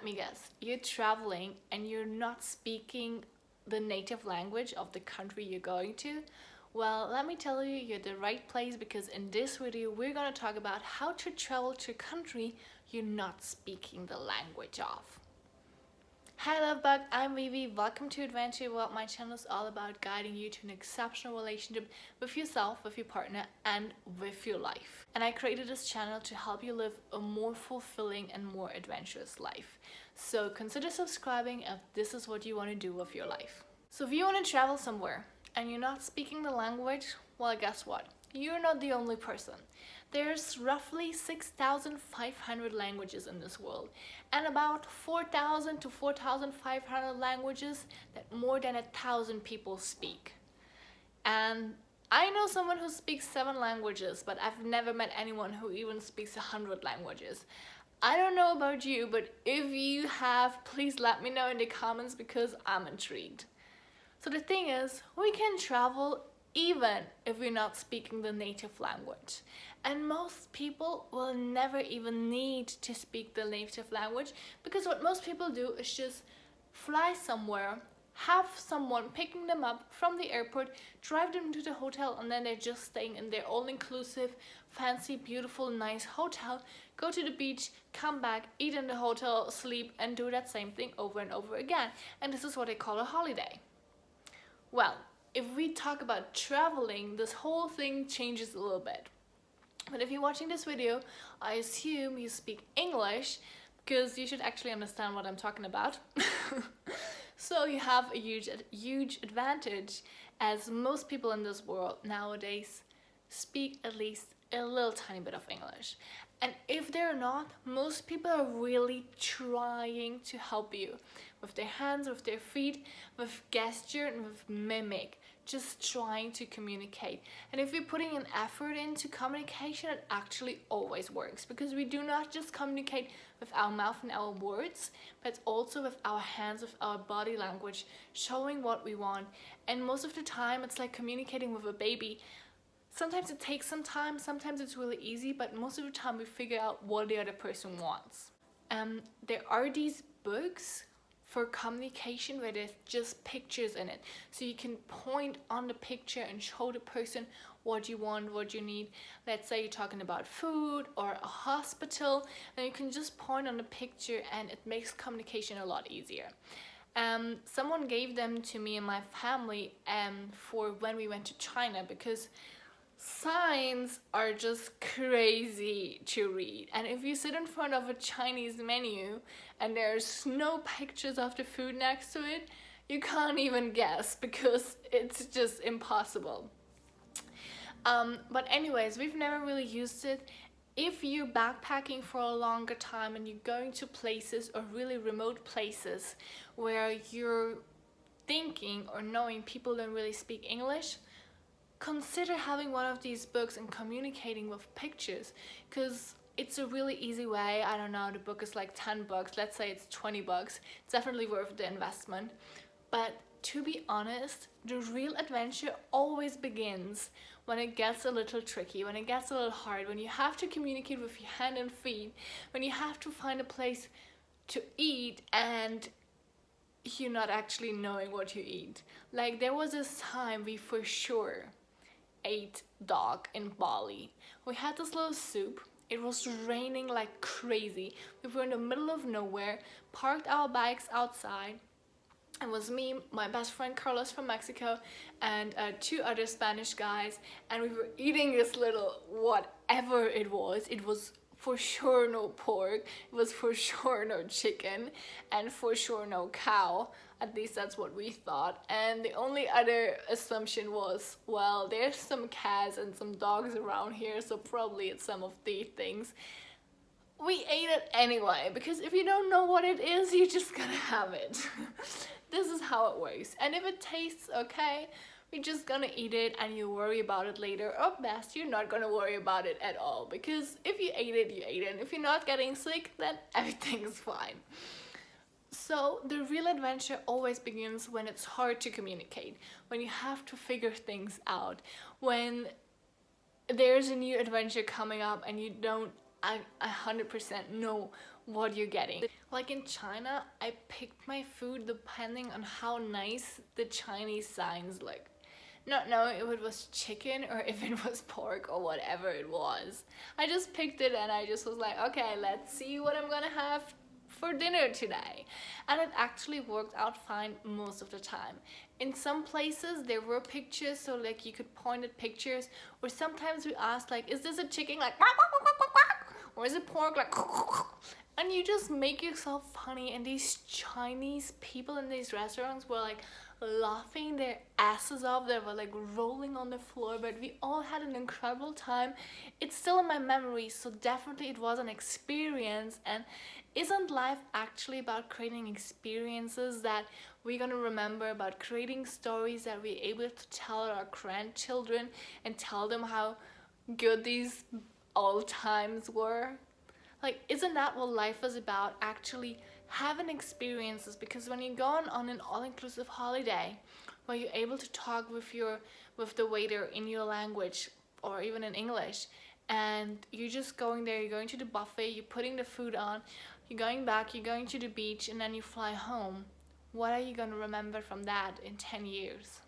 let me guess, you're traveling and you're not speaking the native language of the country you're going to? Well, let me tell you, you're the right place because in this video, we're going to talk about how to travel to a country you're not speaking the language of. Hi Love Bug, I'm Vivi. Welcome to Adventure World. My channel is all about guiding you to an exceptional relationship with yourself, with your partner, and with your life. And I created this channel to help you live a more fulfilling and more adventurous life. So consider subscribing if this is what you want to do with your life. So if you want to travel somewhere and you're not speaking the language, well, guess what? You're not the only person. There's roughly 6,500 languages in this world and about 4,000 to 4,500 languages that more than 1,000 people speak. And I know someone who speaks 7 languages, but I've never met anyone who even speaks 100 languages. I don't know about you, but if you have, please let me know in the comments because I'm intrigued. So the thing is, we can travel even if we're not speaking the native language. And most people will never even need to speak the native language because what most people do is just fly somewhere, have someone picking them up from the airport, drive them to the hotel, and then they're just staying in their all-inclusive, fancy, beautiful, nice hotel, go to the beach, come back, eat in the hotel, sleep, and do that same thing over and over again. And this is what they call a holiday. Well, if we talk about traveling, this whole thing changes a little bit. But if you're watching this video, I assume you speak English because you should actually understand what I'm talking about. So you have a huge advantage, as most people in this world nowadays speak at least a little tiny bit of English. And if they're not, most people are really trying to help you with their hands, with their feet, with gesture and with mimic, just trying to communicate. And if we're putting an effort into communication, it actually always works because we do not just communicate with our mouth and our words, but also with our hands, with our body language, showing what we want. And most of the time, it's like communicating with a baby. Sometimes it takes some time, sometimes it's really easy, but most of the time we figure out what the other person wants. There are these books for communication where there's just pictures in it. So you can point on the picture and show the person what you want, what you need. Let's say you're talking about food or a hospital, and you can just point on the picture and it makes communication a lot easier. Someone gave them to me and my family for when we went to China because signs are just crazy to read, and if you sit in front of a Chinese menu and there's no pictures of the food next to it, you can't even guess because it's just impossible. But anyways, we've never really used it. If you're backpacking for a longer time and you're going to places or really remote places where you're thinking or knowing people don't really speak English, consider having one of these books and communicating with pictures because it's a really easy way. I don't know, the book is like 10 bucks, let's say it's 20 bucks. It's definitely worth the investment. But to be honest, the real adventure always begins when it gets a little tricky, when it gets a little hard, when you have to communicate with your hand and feet, when you have to find a place to eat and you're not actually knowing what you eat. Like there was this time we for sure ate dog in Bali. We had this little soup. It was raining like crazy. We were in the middle of nowhere, parked our bikes outside. It was me, my best friend Carlos from Mexico, and 2 other Spanish guys, and we were eating this little whatever it was. It was for sure no pork, it was for sure no chicken, and for sure no cow. At least that's what we thought. And the only other assumption was, well, there's some cats and some dogs around here, so probably it's some of these things. We ate it anyway, because if you don't know what it is, you're just gonna have it. This is how it works. And if it tastes okay, we're just gonna eat it and you worry about it later. Or best, you're not gonna worry about it at all, because if you ate it, you ate it. And if you're not getting sick, then everything is fine. So the real adventure always begins when it's hard to communicate, when you have to figure things out, when there's a new adventure coming up and you don't 100% know what you're getting. Like in China, I picked my food depending on how nice the Chinese signs look. Not knowing if it was chicken or if it was pork or whatever it was. I just picked it and I just was like, okay, let's see what I'm gonna have for dinner today. And it actually worked out fine most of the time. In some places there were pictures, so like you could point at pictures, or sometimes we asked like, is this a chicken, like quack, quack, quack, quack, quack, or is it pork, like and you just make yourself funny. And these Chinese people in these restaurants were like laughing their asses off. They were like rolling on the floor, but we all had an incredible time. It's still in my memory, so definitely it was an experience. And isn't life actually about creating experiences that we're gonna remember, about creating stories that we're able to tell our grandchildren and tell them how good these old times were? Like, isn't that what life is about? Actually having experiences. Because when you go on an all-inclusive holiday where you're able to talk with the waiter in your language or even in English, and you're just going there, you're going to the buffet, you're putting the food on, you're going back, you're going to the beach, and then you fly home, what are you going to remember from that in 10 years?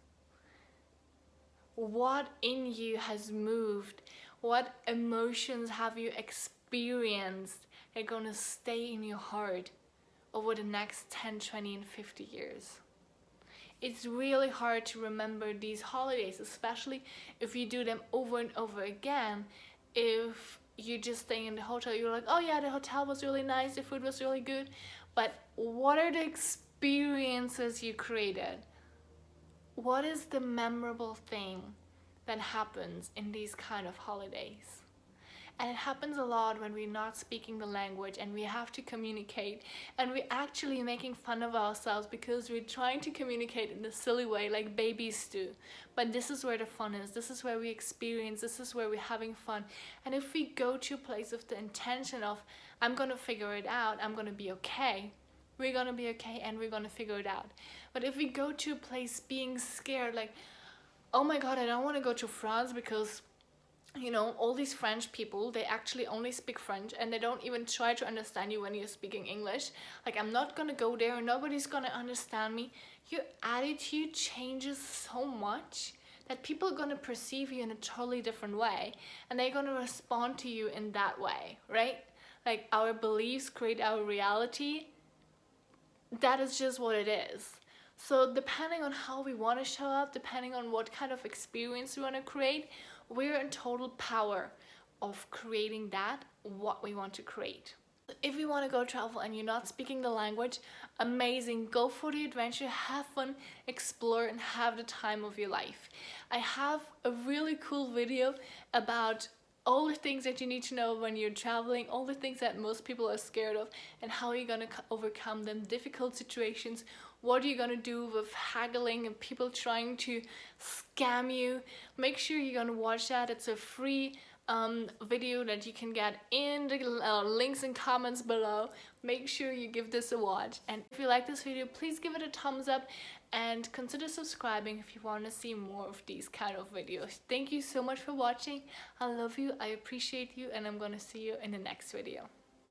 What in you has moved? What emotions have you experienced that are going to stay in your heart over the next 10, 20, and 50 years? It's really hard to remember these holidays, especially if you do them over and over again. If you just stay in the hotel, you're like, oh yeah, the hotel was really nice, the food was really good, but what are the experiences you created? What is the memorable thing that happens in these kind of holidays? And it happens a lot when we're not speaking the language and we have to communicate, and we're actually making fun of ourselves because we're trying to communicate in a silly way like babies do. But this is where the fun is. This is where we experience. This is where we're having fun. And if we go to a place with the intention of, I'm gonna figure it out, I'm gonna be okay, we're gonna be okay and we're gonna figure it out. But if we go to a place being scared, like, oh my god, I don't want to go to France because, you know, all these French people, they actually only speak French and they don't even try to understand you when you're speaking English. Like, I'm not gonna go there and nobody's gonna understand me. Your attitude changes so much that people are gonna perceive you in a totally different way, and they're gonna respond to you in that way, right? Like, our beliefs create our reality. That is just what it is. So depending on how we want to show up, depending on what kind of experience we want to create, we're in total power of creating that, what we want to create. If you want to go travel and you're not speaking the language, amazing, go for the adventure, have fun, explore, and have the time of your life. I have a really cool video about all the things that you need to know when you're traveling, all the things that most people are scared of, and how you're gonna overcome them, difficult situations, what are you gonna do with haggling and people trying to scam you. Make sure you're gonna watch that. It's a free video that you can get in the links and comments below. Make sure you give this a watch, and if you like this video, please give it a thumbs up and consider subscribing if you want to see more of these kind of videos. Thank you so much for watching. I love you, I appreciate you, and I'm gonna see you in the next video.